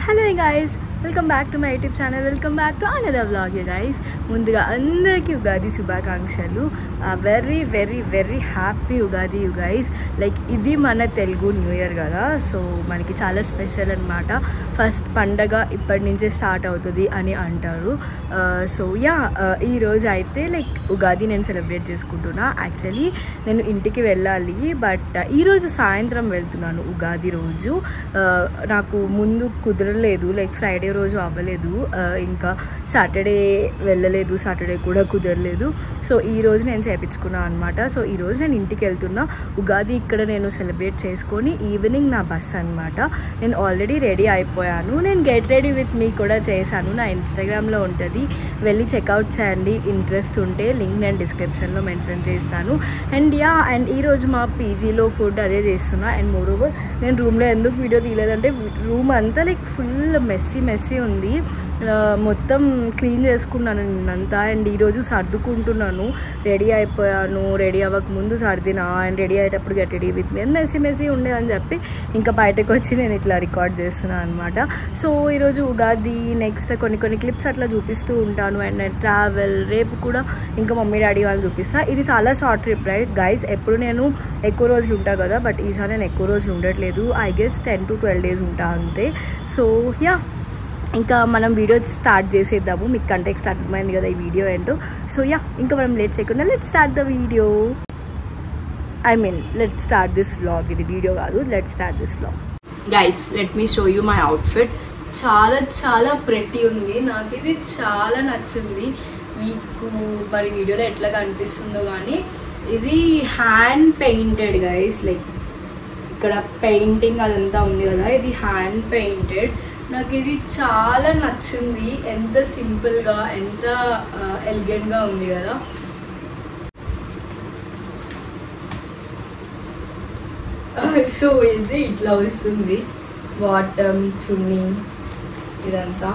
Hello guys, welcome back to my YouTube channel. Welcome back to another vlog you guys. ముందుగా అందరికీ ఉగాది శుభాకాంక్షలు. Very very very happy Ugadi you guys. Like ఇది మన Telugu new year కదా, so మనకి చాలా special అనమాట. ఫస్ట్ పండగ ఇప్పటి నుంచే స్టార్ట్ అవుతుంది అని అంటారు. సో ఈరోజు అయితే లైక్ ఉగాది నేను సెలబ్రేట్ చేసుకుంటున్నా. యాక్చువల్లీ నేను ఇంటికి వెళ్ళాలి, బట్ ఈరోజు సాయంత్రం వెళ్తున్నాను. ఉగాది రోజు నాకు ముందు కుదరలేదు, లైక్ ఫ్రైడే రోజు అవ్వలేదు, ఇంకా సాటర్డే వెళ్ళలేదు, సాటర్డే కూడా కుదరలేదు. సో ఈరోజు నేను చేయించుకున్నాను అనమాట. సో ఈరోజు నేను ఇంటికి వెళ్తున్నా. ఉగాది ఇక్కడ నేను సెలబ్రేట్ చేసుకొని ఈవినింగ్ నా బస్ అనమాట. నేను ఆల్రెడీ రెడీ అయిపోయాను. నేను గెట్ రెడీ విత్ మీ కూడా చేశాను, నా ఇన్స్టాగ్రామ్లో ఉంటుంది, వెళ్ళి చెక్అవుట్ చేయండి. ఇంట్రెస్ట్ ఉంటే లింక్ నేను డిస్క్రిప్షన్లో మెన్షన్ చేస్తాను. అండ్ ఈరోజు మా పీజీలో ఫుడ్ అదే చేస్తున్నా. అండ్ మోరోవర్ నేను రూమ్లో ఎందుకు వీడియో తీయలేదంటే రూమ్ అంతా లైక్ ఫుల్ మెస్సీ ఉంది. మొత్తం క్లీన్ చేసుకున్నాను నిన్నంతా. అండ్ ఈరోజు సర్దుకుంటున్నాను. రెడీ అయిపోయాను, రెడీ అవ్వక ముందు సర్దినా, అండ్ రెడీ అయ్యేటప్పుడు get ready with me messy ఉండే అని చెప్పి ఇంకా బయటకు వచ్చి నేను ఇట్లా రికార్డ్ చేస్తున్నాను అనమాట. సో ఈరోజు ఉగాది నెక్స్ట్ కొన్ని క్లిప్స్ అట్లా చూపిస్తూ ఉంటాను. అండ్ నేను ట్రావెల్ రేపు కూడా ఇంకా మమ్మీ డాడీ వాళ్ళు చూపిస్తా. ఇది చాలా షార్ట్ ట్రిప్ రైట్ గైస్. ఎప్పుడు నేను ఎక్కువ రోజులు ఉంటా కదా, బట్ ఈసారి నేను ఎక్కువ రోజులు ఉండట్లేదు. ఐ గెస్ 10 to 12 days ఉంటా అంతే. సో ఇంకా మనం వీడియో స్టార్ట్ చేసేద్దాము. మీకు కంటెక్స్ట్ అర్థమైంది కదా ఈ వీడియో ఏంటో. సో ఇంకా మనం లేట్ చేయకుండా let's start the video. Let's start this vlog. ఇది వీడియో కాదు, let's start this vlog. Guys let me show you my outfit. చాలా ప్రెట్టి ఉంది, నాకు ఇది చాలా నచ్చింది. మీకు మరి వీడియోలో ఎట్లా కనిపిస్తుందో కానీ ఇది హ్యాండ్ పెయింటెడ్ గైస్. లైక్ ఇక్కడ పెయింటింగ్ అదంతా ఉంది కదా, ఇది హ్యాండ్ పెయింటెడ్. నాకు ఇది చాలా నచ్చింది. ఎంత సింపుల్గా, ఎంత ఎలిగెంట్గా ఉంది కదా. సో ఇది ఇట్లా వస్తుంది, బాటమ్ చున్నీ ఇదంతా.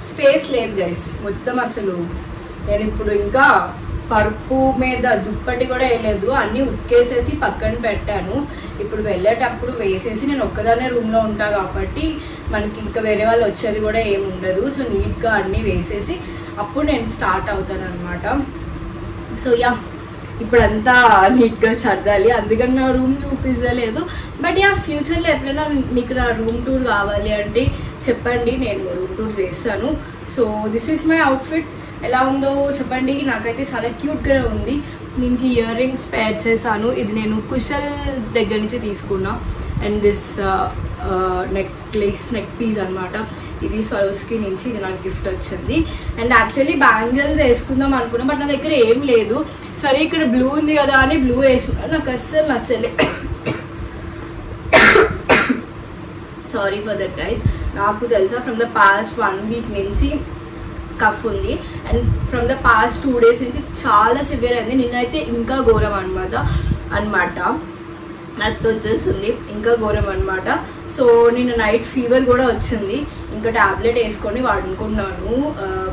స్పేస్ లేదు గైస్ మొత్తం. అసలు నేను ఇప్పుడు ఇంకా పరుపు మీద దుప్పటి కూడా వేయలేదు, అన్నీ ఉతికేసేసి పక్కన పెట్టాను. ఇప్పుడు వెళ్ళేటప్పుడు వేసేసి, నేను ఒక్కదానే రూమ్లో ఉంటా కాబట్టి మనకి ఇంకా వేరే వాళ్ళు వచ్చేది కూడా ఏమి ఉండదు. సో నీట్గా అన్నీ వేసేసి అప్పుడు నేను స్టార్ట్ అవుతాను అనమాట. సో ఇప్పుడంతా నీట్గా సర్దాలి, అందుకని నా రూమ్ చూపించలేదు. బట్ ఫ్యూచర్లో ఎప్పుడైనా మీకు నా రూమ్ టూర్ కావాలి అంటే చెప్పండి, నేను రూమ్ టూర్ చేస్తాను. So this is my outfit. ఎలా ఉందో చెప్పండి. నాకైతే చాలా క్యూట్గా ఉంది. దీనికి ఇయర్ రింగ్స్ పేర్ చేశాను. ఇది నేను కుషల్ దగ్గర నుంచి తీసుకున్నా. అండ్ దిస్ నెక్ పీస్ అనమాట. ఇది స్వరోస్కి నుంచి, ఇది నాకు గిఫ్ట్ వచ్చింది. అండ్ యాక్చువల్లీ బ్యాంగిల్స్ వేసుకుందాం అనుకున్నా, బట్ నా దగ్గర ఏం లేదు. సరే ఇక్కడ బ్లూ ఉంది కదా అని బ్లూ వేసుకున్నా, నాకు అస్సలు నచ్చలే. Sorry for that guys. నాకు తెలుసా ఫ్రమ్ ద పాస్ట్ 1 week నుంచి కఫ్ ఉంది. And from the past 2 days నుంచి చాలా సివియర్ అయింది. నిన్నైతే ఇంకా ఘోరం అనమాట నాకు వచ్చేస్తుంది, ఇంకా ఘోరం అనమాట. సో నిన్న నైట్ ఫీవర్ కూడా వచ్చింది. ఇంకా ట్యాబ్లెట్ వేసుకొని వాడుకున్నాను.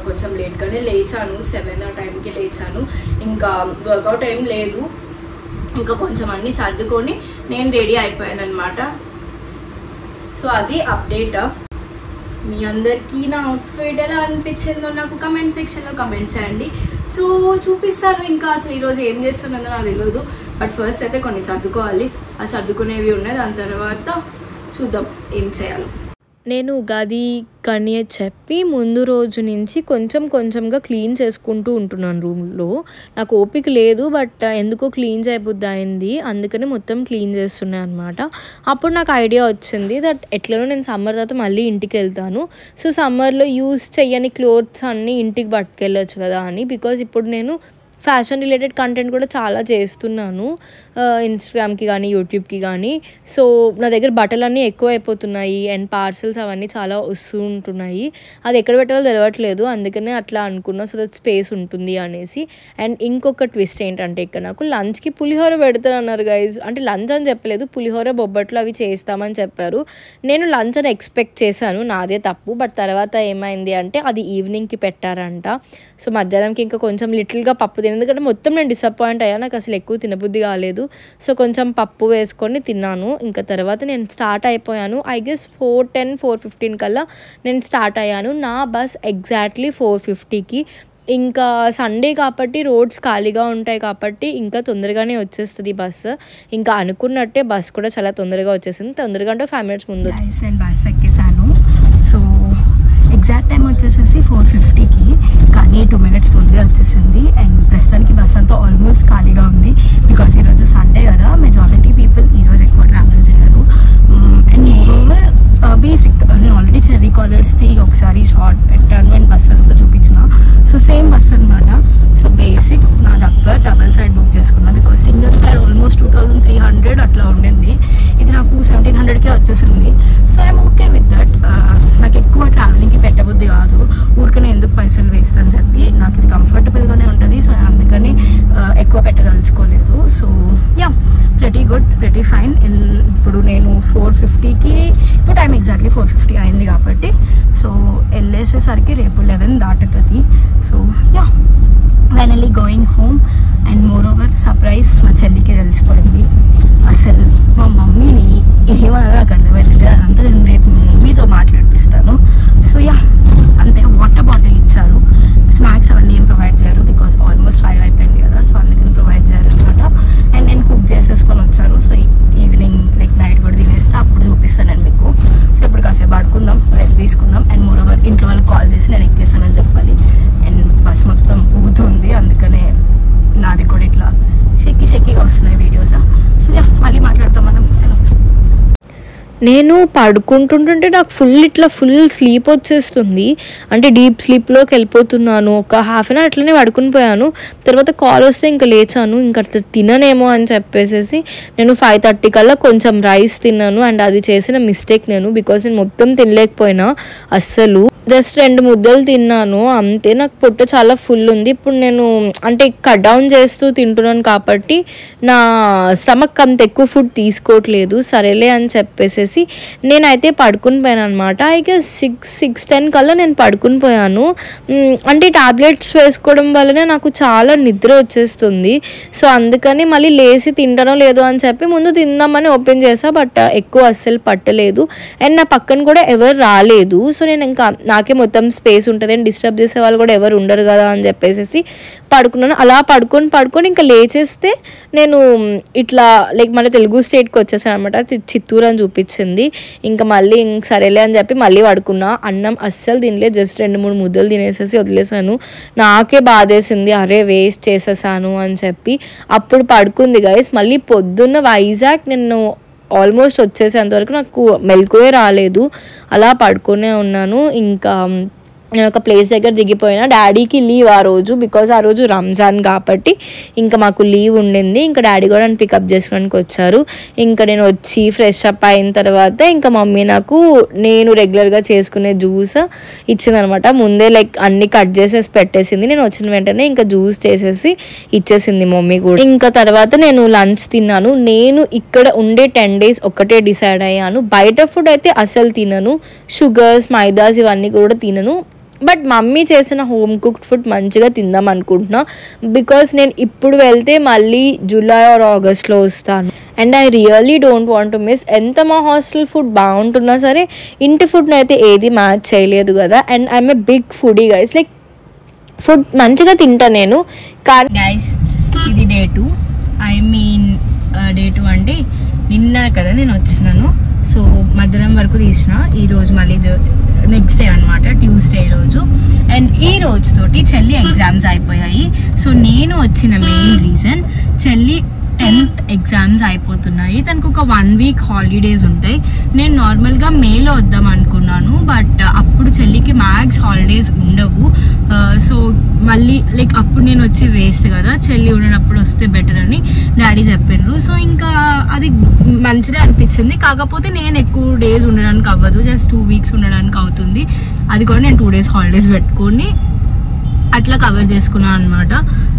కొంచెం లేట్గానే లేచాను, 7 ఆ టైంకి లేచాను. ఇంకా వర్కౌట్ ఏం లేదు. ఇంకా కొంచెం అన్నీ సర్దుకొని నేను రెడీ అయిపోయాను అనమాట. సో అది అప్డేట్. మీ అందరికీ నా అవుట్ఫిట్ ఎలా అనిపించిందో నాకు కమెంట్ సెక్షన్లో కమెంట్ చేయండి. సో చూపిస్తాను. ఇంకా అసలు ఈరోజు ఏం చేస్తున్నదో నాకు తెలియదు, బట్ ఫస్ట్ అయితే కొన్ని సర్దుకోవాలి. ఆ సర్దుకునేవి ఉన్నాయి, దాని తర్వాత చూద్దాం ఏం చేయాలో. నేను ఉగాది కని చెప్పి ముందు రోజు నుంచి కొంచెంగా క్లీన్ చేసుకుంటూ ఉంటున్నాను రూమ్లో. నాకు ఓపిక లేదు, బట్ ఎందుకో క్లీన్ చేయబుద్ధి అయింది, అందుకని మొత్తం క్లీన్ చేస్తున్నాను అనమాట. అప్పుడు నాకు ఐడియా వచ్చింది దట్ ఎట్లనో నేను సమ్మర్ తర్వాత మళ్ళీ ఇంటికి వెళ్తాను. సో సమ్మర్లో యూస్ చెయ్యని క్లోత్స్ అన్నీ ఇంటికి పట్టుకెళ్ళొచ్చు కదా అని. బికాజ్ ఇప్పుడు నేను ఫ్యాషన్ రిలేటెడ్ కంటెంట్ కూడా చాలా చేస్తున్నాను, ఇన్స్టాగ్రామ్కి కానీ యూట్యూబ్కి కానీ. సో నా దగ్గర బట్టలన్నీ ఎక్కువ అయిపోతున్నాయి అండ్ పార్సల్స్ అవన్నీ చాలా వస్తూ ఉంటున్నాయి. అది ఎక్కడ పెట్టాలో తెలియట్లేదు, అందుకనే అట్లా అనుకున్నా, సో దట్ స్పేస్ ఉంటుంది అనేసి. అండ్ ఇంకొక ట్విస్ట్ ఏంటంటే ఇక్కడ నాకు లంచ్కి పులిహోర పెడతారన్నారు గైజ్. అంటే లంచ్ అని చెప్పలేదు, పులిహోర బొబ్బట్లు అవి చేస్తామని చెప్పారు. నేను లంచ్ అని ఎక్స్పెక్ట్ చేశాను, నాదే తప్పు. బట్ తర్వాత ఏమైంది అంటే అది ఈవినింగ్కి పెట్టారంట. సో మధ్యాహ్నంకి ఇంకా కొంచెం లిటిల్గా పప్పు ఎందుకంటే మొత్తం నేను డిసప్పాయింట్ అయ్యా, నాకు అసలు ఎక్కువ తినబుద్ధి కాలేదు. సో కొంచెం పప్పు వేసుకొని తిన్నాను. ఇంకా తర్వాత నేను స్టార్ట్ అయిపోయాను. ఐ గెస్ 4:10, 4:15 కల్లా నేను స్టార్ట్ అయ్యాను. నా బస్ ఎగ్జాక్ట్లీ 4:50కి. ఇంకా సండే కాబట్టి రోడ్స్ ఖాళీగా ఉంటాయి కాబట్టి ఇంకా తొందరగానే వచ్చేస్తుంది బస్సు. ఇంకా అనుకున్నట్టే బస్ కూడా చాలా తొందరగా వచ్చేసింది. తొందరగా అంటే 5 minutes ముందు నేను బస్ ఎక్కేసాను. సో ఎగ్జాక్ట్ టైం వచ్చేసేసి 4:50కి, కానీ 2 minutes ముందే వచ్చేసింది. అండ్ ప్రస్తుతానికి బస్ అంతా ఆల్మోస్ట్ ఖాళీగా ఉంది. బికాస్ ఈరోజు సండే కదా, మెజారిటీ పీపుల్ ఈరోజు ఎక్కువ ట్రావెల్ చేయరు. అండ్ మోరోవర్ బేసిక్ నేను ఆల్రెడీ చెర్రీ కాలర్స్ది ఒకసారి షార్ట్ పెట్టాను అండ్ బస్ అంతా చూపించిన. సో సేమ్ బస్ అనమాట. సో బేసిక్ నా దగ్గర డబల్ సైడ్ బుక్ చేసుకున్నాను. బికాస్ సింగిల్ సైడ్ ఆల్మోస్ట్ 2300 అట్లా ఉండింది. ఇది నాకు 1700కే వచ్చేసింది. So I'm okay with that. నాకు ఎక్కువ ట్రావెలింగ్కి పెట్టబుద్ధి కాదు, ఊరికనే ఎందుకు పైసలు వేస్ట్ అని చెప్పి నాకు ఇది కంఫర్టబుల్గానే ఉంటుంది. సో అందుకని ఎక్కువ పెట్టదలుచుకోలేదు. So yeah, pretty good, pretty fine. ఇప్పుడు నేను 4:50కి, ఇప్పుడు టైం ఎగ్జాక్ట్లీ 4:50 అయింది కాబట్టి సో వెళ్ళేసేసరికి రేపు 11 దాటుతుంది. So yeah, finally going home. And moreover surprise మా చెల్లికి తెలిసిపోయింది. అసలు మా మమ్మీని ఏమన్నా నాకు అర్థమైంది. అదంతా నేను రేపు మీతో మాట్లాడిపిస్తాను. సో యా, అంతే. వాటర్ బాటిల్ ఇచ్చారు, స్నాక్స్ అవన్నీ ఏం ప్రొవైడ్ చేయరు బికాస్ ఆల్మోస్ట్ 5 అయిపోయింది కదా. సో అందుకని ప్రొవైడ్ చేయరు అనమాట. అండ్ నేను కుక్ చేసేసుకొని వచ్చాను. సో ఈవినింగ్ లైక్ నైట్ కూడా తినేస్తే అప్పుడు చూపిస్తాను నేను మీకు. సో ఇప్పుడు కాసేపు ఆడుకుందాం, రెస్ట్ తీసుకుందాం. అండ్ మోర్ ఓవర్ ఇంట్లో వాళ్ళకి కాల్ చేసి నేను ఎక్కేసానని చెప్పాలి. అండ్ బస్ మొత్తం ఊగుతుంది, అందుకనే నాది కూడా ఇట్లా షెక్కిగా వస్తున్నాయి వీడియోస్. సో యా, మళ్ళీ మాట్లాడతాం మనం. చలో. నేను పడుకుంటుంటే నాకు ఫుల్ స్లీప్ వచ్చేస్తుంది. అంటే డీప్ స్లీప్లోకి వెళ్ళిపోతున్నాను. ఒక హాఫ్ అన్ అవర్ అట్లనే పడుకుని పోయాను. తర్వాత కాల్ వస్తే ఇంకా లేచాను. ఇంకా తిననేమో అని చెప్పేసి నేను 5:30 కల్లా కొంచెం రైస్ తిన్నాను. అండ్ అది చేసిన మిస్టేక్ నేను, బికాస్ నేను మొత్తం తినలేకపోయినా. అస్సలు జస్ట్ 2 ముద్దలు తిన్నాను అంతే. నాకు పొట్ట చాలా ఫుల్ ఉంది. ఇప్పుడు నేను అంటే కట్ డౌన్ చేస్తూ తింటున్నాను కాబట్టి నా స్టమక్ అంత ఎక్కువ ఫుడ్ తీసుకోవట్లేదు. సరేలే అని చెప్పేసి నేనైతే పడుకుని పోయాను అనమాట. ఐ గెస్ 6:10 కల్లా నేను పడుకుని పోయాను. అంటే టాబ్లెట్స్ వేసుకోవడం వల్లనే నాకు చాలా నిద్ర వచ్చేస్తుంది. సో అందుకని మళ్ళీ లేచి తింటానో లేదో అని చెప్పి ముందు తిందామని ఓపెన్ చేసా. బట్ ఎక్కువ అస్సలు పట్టలేదు. అండ్ నా పక్కన కూడా ఎవరు రాలేదు. సో నేను ఇంకా నాకే మొత్తం స్పేస్ ఉంటుంది అండ్ డిస్టర్బ్ చేసే వాళ్ళు కూడా ఎవరు ఉండరు కదా అని చెప్పేసి పడుకున్నాను. అలా పడుకొని ఇంకా లేచేస్తే నేను ఇట్లా లైక్ మన తెలుగు స్టేట్కి వచ్చేసాను అనమాట. చిత్తూరు అని చూపించింది. ఇంకా మళ్ళీ సరేలే అని చెప్పి మళ్ళీ పడుకున్నా. అన్నం అస్సలు తినలే, జస్ట్ 2-3 ముద్దలు తినేసేసి వదిలేసాను. నాకే బాధేసింది, అరే వేస్ట్ చేసేసాను అని చెప్పి. అప్పుడు పడుకుంది గైస్. మళ్ళీ పొద్దున్న వైజాగ్ నేను ఆల్మోస్ట్ వచ్చేసేంతవరకు నాకు మెలకువే రాలేదు. అలా పడుకునే ఉన్నాను. ఇంకా నేను ఒక ప్లేస్ దగ్గర దిగిపోయినా. డాడీకి లీవ్ ఆ రోజు, బికాజ్ ఆ రోజు రంజాన్ కాబట్టి ఇంకా మాకు లీవ్ ఉండింది. ఇంకా డాడీ కూడా నన్ను పికప్ చేసుకోవడానికి వచ్చారు. ఇంకా నేను వచ్చి ఫ్రెష్ అప్ అయిన తర్వాత ఇంకా మమ్మీ నాకు నేను రెగ్యులర్గా చేసుకునే జ్యూస్ ఇచ్చిందనమాట. ముందే లైక్ అన్ని కట్ చేసేసి పెట్టేసింది. నేను వచ్చిన వెంటనే ఇంకా జ్యూస్ చేసేసి ఇచ్చేసింది మమ్మీ కూడా. ఇంకా తర్వాత నేను లంచ్ తిన్నాను. నేను ఇక్కడ ఉండే 10 days ఒక్కటే డిసైడ్ అయ్యాను, బయట ఫుడ్ అయితే అసలు తినను, షుగర్స్ మైదాస్ ఇవన్నీ కూడా తినను. బట్ మమ్మీ చేసిన హోమ్ కుక్డ్ ఫుడ్ మంచిగా తిందాం అనుకుంటున్నా. బికాస్ నేను ఇప్పుడు వెళ్తే మళ్ళీ జూలై ఆర్ ఆగస్ట్లో వస్తాను. And I really don't want to miss. ఎంత మా హాస్టల్ ఫుడ్ బాగుంటున్నా సరే ఇంటి ఫుడ్ని అయితే ఏది మ్యాచ్ చేయలేదు కదా. And I'm a big foodie guys, like food మంచిగా తింటా నేను. కానీ గైస్ ఇది డే 2. ఐ మీన్ డే 2 అంటే నిన్న కదా నేను వచ్చినాను. సో మధ్యాహ్నం వరకు తీసిన. ఈరోజు మళ్ళీ నెక్స్ట్ డే అనమాట, ట్యూస్డే రోజు. అండ్ ఈ రోజుతోటి చెల్లి ఎగ్జామ్స్ అయిపోయాయి. సో నేను వచ్చిన మెయిన్ రీజన్, చెల్లి 10th ఎగ్జామ్స్ అయిపోతున్నాయి. తనకు ఒక 1 week హాలిడేస్ ఉంటాయి. నేను నార్మల్గా మేలో వద్దాం అనుకున్నాను, బట్ అప్పుడు చెల్లికి మ్యాథ్స్ హాలిడేస్ ఉండవు. సో మళ్ళీ లైక్ అప్పుడు నేను వచ్చి వేస్ట్ కదా, చెల్లి ఉన్నప్పుడు వస్తే బెటర్ అని డాడీ చెప్పారు. సో ఇంకా అది మంచిదే అనిపించింది. కాకపోతే నేను ఎక్కువ డేస్ ఉండడానికి అవ్వదు, జస్ట్ 2 weeks ఉండడానికి అవుతుంది. అది కూడా నేను 2 days హాలిడేస్ పెట్టుకొని అట్లా కవర్ చేసుకున్నాను అనమాట.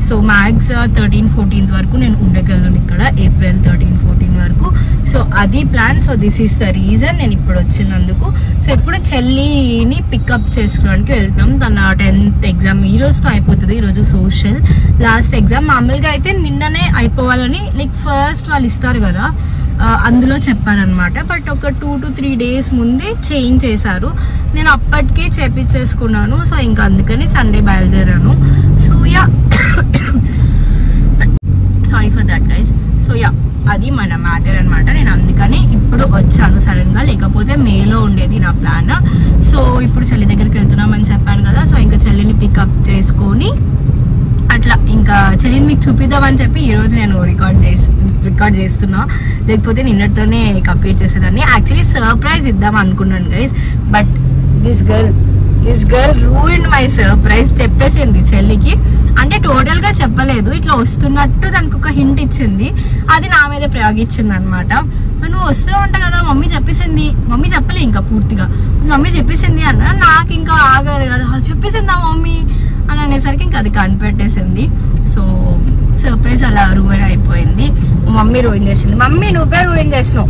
సో మ్యాక్స్ 13-14 వరకు నేను ఉండగలను ఇక్కడ, ఏప్రిల్ 13-14 వరకు. సో అది plan. So this is the reason నేను ఇప్పుడు వచ్చినందుకు. సో ఇప్పుడు చెల్లిని పికప్ చేసుకోవడానికి వెళ్తాం. తన 10th ఎగ్జామ్ ఈ రోజుతో అయిపోతుంది. ఈరోజు సోషల్ లాస్ట్ ఎగ్జామ్. మామూలుగా అయితే నిన్ననే అయిపోవాలని లైక్ ఫస్ట్ వాళ్ళు ఇస్తారు కదా, అందులో చెప్పారనమాట. బట్ ఒక 2 to 3 days ముందే చేంజ్ చేశారు. నేను అప్పటికే చేపించేసుకున్నాను. సో ఇంకా అందుకని సండే బయలుదేరాను. So yeah, sorry for that guys. So yeah, అది మన మ్యాటర్ అనమాట. నేను అందుకని ఇప్పుడు వచ్చాను సడన్గా, లేకపోతే మేలో ఉండేది నా ప్లాన్. సో ఇప్పుడు చెల్లి దగ్గరికి వెళ్తున్నామని చెప్పాను కదా. సో ఇంకా చెల్లిని పికప్ చేసుకొని అట్లా ఇంకా చెల్లిని మీకు చూపిద్దామని చెప్పి ఈరోజు నేను రికార్డ్ చేస్తున్నా. లేకపోతే నిన్నటితోనే కంప్లీట్ చేసేదాన్ని. యాక్చువల్లీ సర్ప్రైజ్ ఇద్దాం అనుకున్నాను guys, but this girl ruined my surprise. చెప్పేసింది చెల్లికి, అంటే టోటల్గా చెప్పలేదు, ఇట్లా వస్తున్నట్టు దానికి ఒక హింట్ ఇచ్చింది. అది నా మీద ప్రయోగించింది అనమాట. నువ్వు వస్తూ ఉంటావు కదా, మమ్మీ చెప్పేసింది. మమ్మీ చెప్పలే ఇంకా పూర్తిగా, మమ్మీ చెప్పేసింది అన్న. నాకు ఇంకా ఆగదు కదా, చెప్పేసిందా మమ్మీ అని అనేసరికి ఇంకా అది కనిపెట్టేసింది. సో సర్ప్రైజ్ అలా రూయిన్ అయిపోయింది. మమ్మీ రూయిన్ చేసింది. మమ్మీ నువ్వే రూయిన్ చేసినావు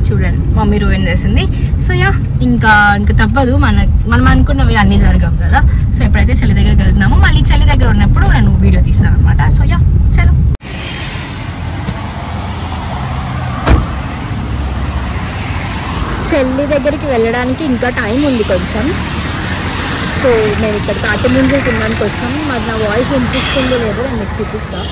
చూడండి, మమ్మీ రూయిన్ చేసింది. సో యా, ఇంకా తప్పదు, మనం అనుకున్నవి అన్నీ జరగవు కదా. సో ఎప్పుడైతే చెల్లి దగ్గరికి వెళ్తున్నామో మళ్ళీ చెల్లి దగ్గర ఉన్నప్పుడు నేను వీడియో తీస్తాను అనమాట. సో యా, చలో. చెల్లి దగ్గరికి వెళ్ళడానికి ఇంకా టైం ఉంది కొంచెం. సో మేము ఇక్కడ తాటి ముంజలు తినడానికి వచ్చాం. మరి నా వాయిస్ వినిపిస్తుందో లేదో నేను మీకు చూపిస్తాను.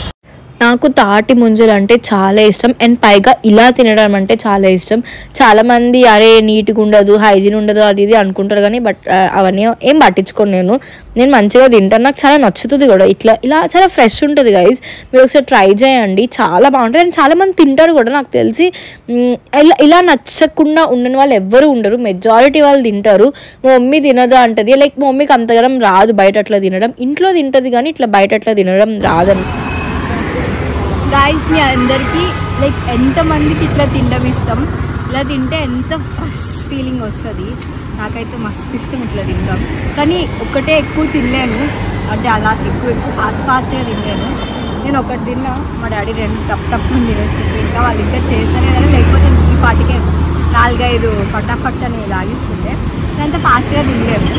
నాకు తాటి ముంజలు అంటే చాలా ఇష్టం, అండ్ పైగా ఇలా తినడం అంటే చాలా ఇష్టం. చాలామంది అరే నీట్గా ఉండదు, హైజీన్ ఉండదు, అది ఇది అనుకుంటారు కానీ బట్ అవన్నీ ఏం పట్టించుకోను. నేను మంచిగా తింటాను, నాకు చాలా నచ్చుతుంది కూడా. ఇలా చాలా ఫ్రెష్ ఉంటుంది గైజ్, మీరు ఒకసారి ట్రై చేయండి, చాలా బాగుంటుంది. అండ్ చాలామంది తింటారు కూడా. నాకు తెలిసి ఇలా నచ్చకుండా ఉండని వాళ్ళు ఎవ్వరు ఉండరు, మెజారిటీ వాళ్ళు తింటారు. మా మమ్మీ తినదు అంటది, లైక్ మా మమ్మీకి అంతగానం రాదు బయట అట్లా తినడం. ఇంట్లో తింటుంది కానీ ఇట్లా బయట అట్లా తినడం రాదని. గాయస్, మీ అందరికీ లైక్ ఎంతమందికి ఇట్లా తినడం ఇష్టం? ఇలా తింటే ఎంత ఫ్రెష్ ఫీలింగ్ వస్తుంది. నాకైతే మస్తు ఇష్టం ఇట్లా తింటాం, కానీ ఒక్కటే ఎక్కువ తినలేను. అంటే అలా ఎక్కువ ఫాస్ట్గా తినలేను. నేను ఒకటి తిన్నా, మా డాడీ 2 టప్ తినేస్తుంది. ఇంకా వాళ్ళు ఇంకా చేస్తలేదని, లేకపోతే ఈ పాటికే 4-5 ఫటాఫట్ అని లాగిస్తుండే. నేనంత ఫాస్ట్గా తినలేను.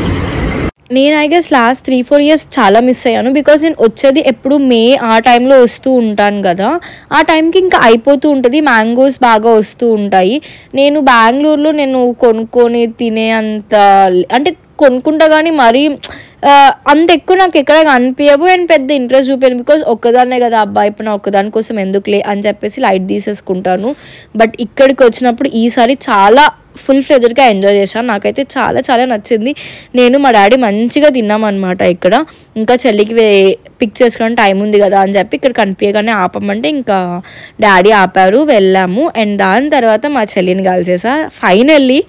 నేను ఐ గెస్ లాస్ట్ 3-4 years చాలా మిస్ అయ్యాను. బికాజ్ నేను వచ్చేది ఎప్పుడు మే ఆ టైంలో వస్తూ ఉంటాను కదా. ఆ టైంకి ఇంకా అయిపోతూ ఉంటుంది, మ్యాంగోస్ బాగా వస్తూ ఉంటాయి. నేను బెంగళూరులో నేను కొనుక్కొని తినే అంత, అంటే కొనుక్కుంటా కానీ మరీ అంత ఎక్కువ నాకు ఎక్కడ అనిపించవు అండ్ పెద్ద ఇంట్రెస్ట్ చూపాను. బికాజ్ ఒక్కదాన్నే కదా అబ్బాయి, ఇప్పుడు నా ఒక్కదాని కోసం ఎందుకులే అని చెప్పేసి లైట్ తీసేసుకుంటాను. బట్ ఇక్కడికి వచ్చినప్పుడు ఈసారి చాలా ఫుల్ ఫ్లెజర్గా ఎంజాయ్ చేశాను. నాకైతే చాలా చాలా నచ్చింది. నేను మా డాడీ మంచిగా తిన్నామన్నమాట ఇక్కడ. ఇంకా చెల్లికి పిక్ చేసుకోవడానికి టైం ఉంది కదా అని చెప్పి ఇక్కడ కనిపించగానే ఆపమంటే ఇంకా డాడీ ఆపారు, వెళ్ళాము. అండ్ దాని తర్వాత మా చెల్లిని కలిసేసా. ఫైనల్లీ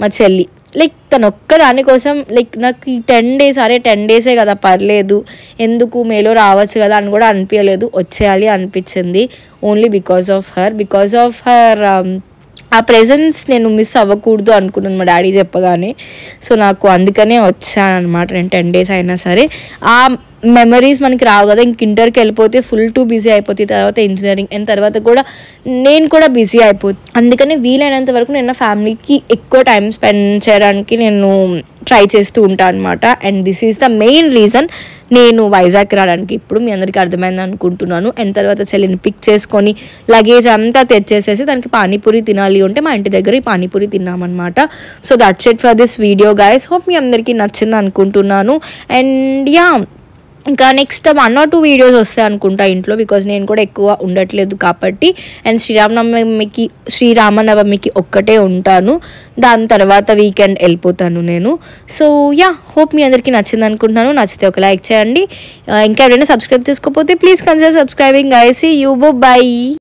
మా చెల్లి లైక్ తను ఒక్క దానికోసం లైక్ నాకు ఈ 10 days, అరే 10 days కదా పర్లేదు, ఎందుకు మేలో రావచ్చు కదా అని కూడా అనిపించలేదు. వచ్చేయాలి అనిపించింది ఓన్లీ బికాస్ ఆఫ్ హర్ ఆ ప్రెజెన్స్ నేను మిస్ అవ్వకూడదు అనుకున్నాను మా డాడీ చెప్పగానే. సో నాకు అందుకనే వచ్చాను అనమాట. నేను 10 days అయినా సరే ఆ మెమరీస్ మనకి రావు కదా. ఇంక ఇంటర్కి వెళ్ళిపోతే ఫుల్ టు బిజీ అయిపోతుంది, తర్వాత ఇంజనీరింగ్, అండ్ తర్వాత కూడా నేను కూడా బిజీ అయిపోతుంది. అందుకని వీలైనంత వరకు నేను నా ఫ్యామిలీకి ఎక్కువ టైం స్పెండ్ చేయడానికి నేను ట్రై చేస్తూ ఉంటాను అనమాట. And this is the main reason నేను వైజాగ్ రావడానికి. ఇప్పుడు మీ అందరికీ అర్థమైంది అనుకుంటున్నాను. అండ్ తర్వాత చెల్లిని పిక్ చేసుకొని లగేజ్ అంతా తెచ్చేసేసి దానికి పానీపూరి తినాలి ఉంటే మా ఇంటి దగ్గర ఈ పానీపూరి తిన్నామన్నమాట. So that's it for this video guys. Hope మీ అందరికీ నచ్చింది అనుకుంటున్నాను. అండ్ యా, ఇంకా నెక్స్ట్ 1 or 2 వీడియోస్ వస్తాయి అనుకుంటా ఇంట్లో, బికాజ్ నేను కూడా ఎక్కువ ఉండట్లేదు కాబట్టి. అండ్ శ్రీరామనవమికి ఒక్కటే ఉంటాను, దాని తర్వాత వీకెండ్ వెళ్ళిపోతాను నేను. సో యా, హోప్ మీ అందరికీ నచ్చింది అనుకుంటున్నాను. నచ్చితే ఒక లైక్ చేయండి. ఇంకా ఎవరైనా సబ్స్క్రైబ్ చేసుకోకపోతే please consider subscribing guys. See you, by.